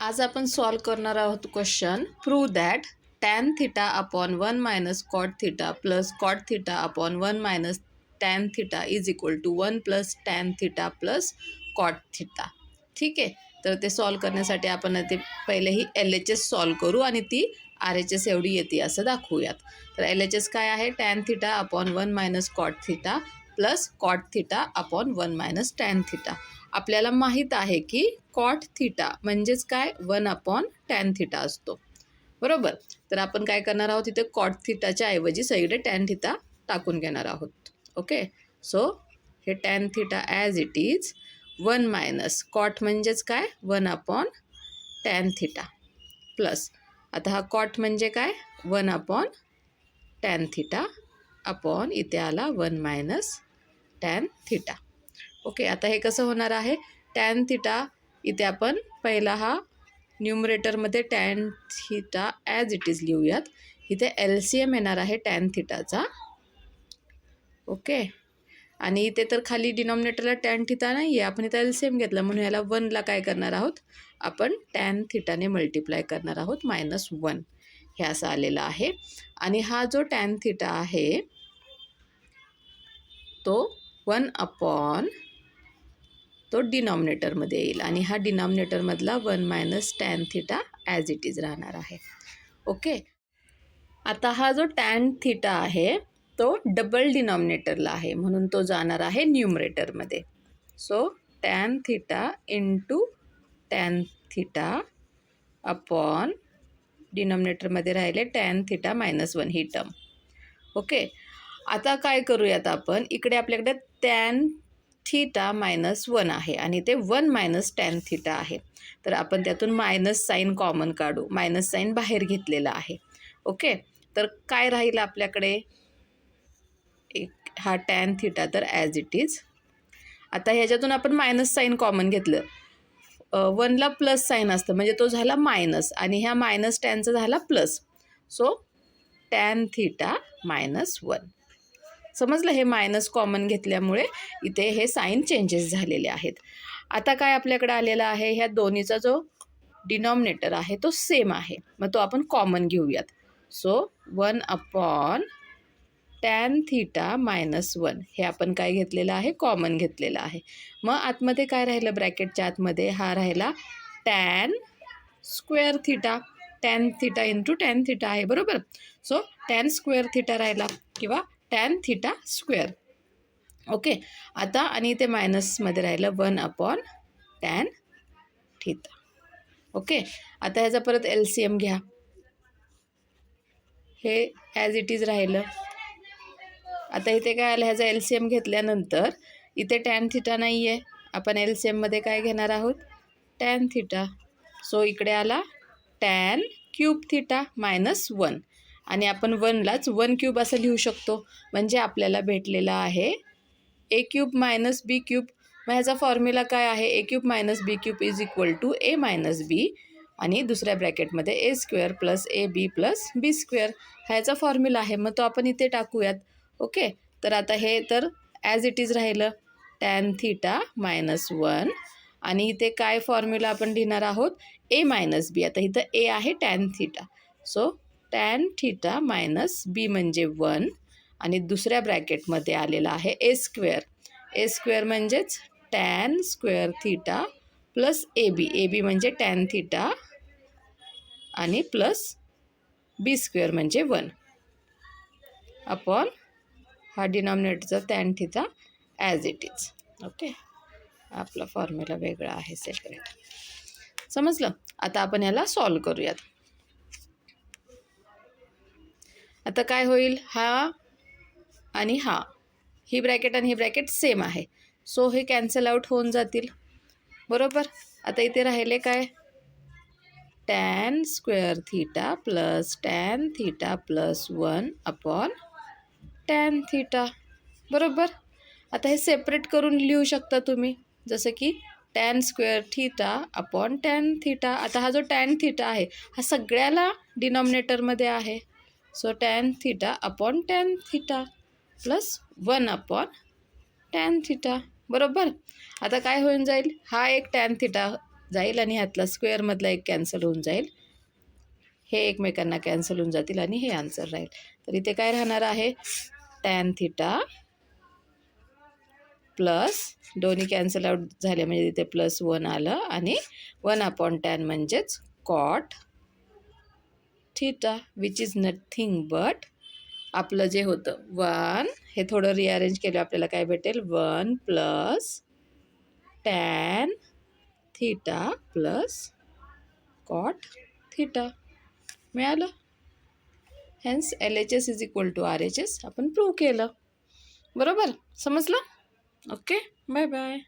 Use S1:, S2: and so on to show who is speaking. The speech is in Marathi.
S1: आज आपण सॉल्व करणार आहोत question prove that tan theta upon 1 minus cot theta plus cot theta upon 1 minus tan theta is equal to 1 plus tan theta plus cot theta. ठीक आहे, तर ते सॉल्व करण्यासाठी आपण ते पहिले ही LHS सॉल्व करू आणि ती RHS एवढी येते असं दाखवूयात. तर LHS काय आहे? Tan theta upon 1 minus cot theta plus cot theta upon 1 minus tan theta. आपल्याला माहीत आहे की कॉट थिटा म्हणजेच काय 1 अपॉन टॅन थिटा असतो, बरोबर. तर आपण काय करणार आहोत, इथे कॉट थिटाच्या ऐवजी सगळीकडे टॅन थिटा टाकून घेणार आहोत. ओके, सो हे tan theta as it is 1 minus cot म्हणजेच काय 1 अपॉन टॅन थिटा प्लस आता हा कॉट म्हणजे काय 1 अपॉन टॅन थिटा अपॉन इथे आला 1 मायनस टॅन थिटा. ओके, आता हे कसं होणार आहे? टॅन थिटा इथे आपण पहिला हा न्यूमरेटरमध्ये tan theta as it is लिहूयात. इथे LCM येणार आहे टॅन थिटाचा. ओके, आणि इथे तर खाली डिनॉमिनेटरला टॅन थिटा नाही आहे, आपण इथे LCM घेतला म्हणून याला 1ला काय करणार आहोत आपण टॅन थिटाने मल्टिप्लाय करणार आहोत -1 हे असं आलेलं आहे. आणि हा जो टॅन थिटा आहे तो 1 अपॉन तो डिनॉमिनेटरमध्ये येईल आणि हा डिनॉमिनेटरमधला 1 minus tan theta as it is राहणार आहे. ओके, आता हा जो टॅन थिटा आहे तो डबल डिनॉमिनेटरला आहे म्हणून तो जाणार आहे न्यूमरेटरमध्ये. So tan theta into tan theta upon डिनॉमिनेटरमध्ये राहिले टॅन थिटा -1 ही टर्म. ओके, आता काय करूयात आपण, इकडे आपल्याकडे टॅन थिटा -1 आहे आणि ते 1 मायनस टॅन थिटा आहे. तर आपण त्यातून मायनस साईन कॉमन काढू. मायनस साईन बाहेर घेतलेला आहे. ओके, तर काय राहील आपल्याकडे हा टॅन थिटा तर ॲज इट इज. आता ह्याच्यातून आपण मायनस साईन कॉमन घेतलं. 1ला प्लस साईन असतं म्हणजे तो झाला मायनस आणि ह्या मायनस टॅनचा झाला प्लस. So tan theta -1. समजलं? हे मायनस कॉमन घेतल्यामुळे इथे हे साईन चेंजेस झालेले आहेत. आता काय आपल्याकडे आलेला आहे, ह्या दोन्हीचा जो डिनॉमिनेटर आहे तो सेम आहे, मग तो आपण कॉमन घेऊयात. सो 1 अपॉन टॅन थिटा -1 हे आपण काय घेतलेलं आहे, कॉमन घेतलेलं आहे. मग आतमध्ये काय राहिलं, ब्रॅकेटच्या आतमध्ये हा राहिला tan square theta. Tan theta into tan theta आहे, बरोबर. सो टॅन स्क्वेअर थिटा राहिला किंवा टॅन थिटा स्क्वेअर. ओके, आता आणि इथे मायनसमध्ये राहिलं 1 अपॉन टॅन थिटा. ओके, आता ह्याचा परत LCM घ्या. हे ॲज इट इज राहिलं. आता इथे काय आलं, ह्याचा LCM घेतल्यानंतर इथे टॅन थिटा नाही आहे, आपण LCMमध्ये काय घेणार आहोत, टॅन थिटा. सो इकडे आला टॅन क्यूब थिटा -1 आणि आपण 1लाच 1 क्यूब असं लिहू शकतो. म्हणजे आपल्याला भेटलेला आहे A cube minus B cube. मग ह्याचा फॉर्म्युला काय आहे, A cube minus B cube is equal to A minus B आणि दुसऱ्या ब्रॅकेटमध्ये A square plus AB plus B square ह्याचा फॉर्म्युला आहे. मग तो आपण इथे टाकूयात. ओके, तर आता हे तर ॲज इट इज राहिलं टॅन थिटा -1 आणि इथे काय फॉर्म्युला आपण लिहिणार आहोत, A मायनस B. आता इथं A आहे tan theta. So tan theta minus B म्हणजे 1 आणि दुसऱ्या ब्रॅकेटमध्ये आलेला आहे A स्क्वेअर. A स्क्वेअर म्हणजेच tan square theta plus AB म्हणजे टॅन थिटा आणि प्लस B स्क्वेअर म्हणजे 1 अपॉन हा डिनॉमिनेटरचा tan theta as it is. Okay, आपला फॉर्म्युला वेगळा आहे, सेपरेट. समजलं? आता आपण याला सॉल्व करूयात. आता काय होईल, हा आणि हा, ही ब्रॅकेट आणि ही ब्रॅकेट सेम आहे. सो हे कॅन्सल आउट होऊन जातील, बरोबर. आता इथे राहिले काय, tan square theta plus tan theta plus 1 upon tan theta, बरोबर. आता हे सेपरेट करून लिहू शकता तुम्ही, जसं की tan square theta upon tan theta. आता हा जो टॅन थिटा आहे हा सगळ्याला डिनॉमिनेटरमध्ये आहे. So tan theta upon tan theta plus 1 upon tan theta, बरोबर. आता काय होऊन जाईल, हा एक टॅन थिटा जाईल आणि ह्यातला स्क्वेअरमधला एक कॅन्सल होऊन जाईल. हे एकमेकांना कॅन्सल होऊन जातील आणि हे आन्सर राहील. तर इथे काय राहणार आहे, टॅन थिटा प्लस दोन्ही कॅन्सल आउट झाले म्हणजे तिथे +1 आलं आणि 1/tan म्हणजेच cot theta which is nothing but आपलं जे होतं 1, हे थोडं रिअरेंज केलं आपल्याला काय भेटेल, 1 + tan theta plus cot theta मिळालं. हेन्स LHS = RHS आपण प्रूव्ह केलं. बरोबर समजलं. Okay, bye bye.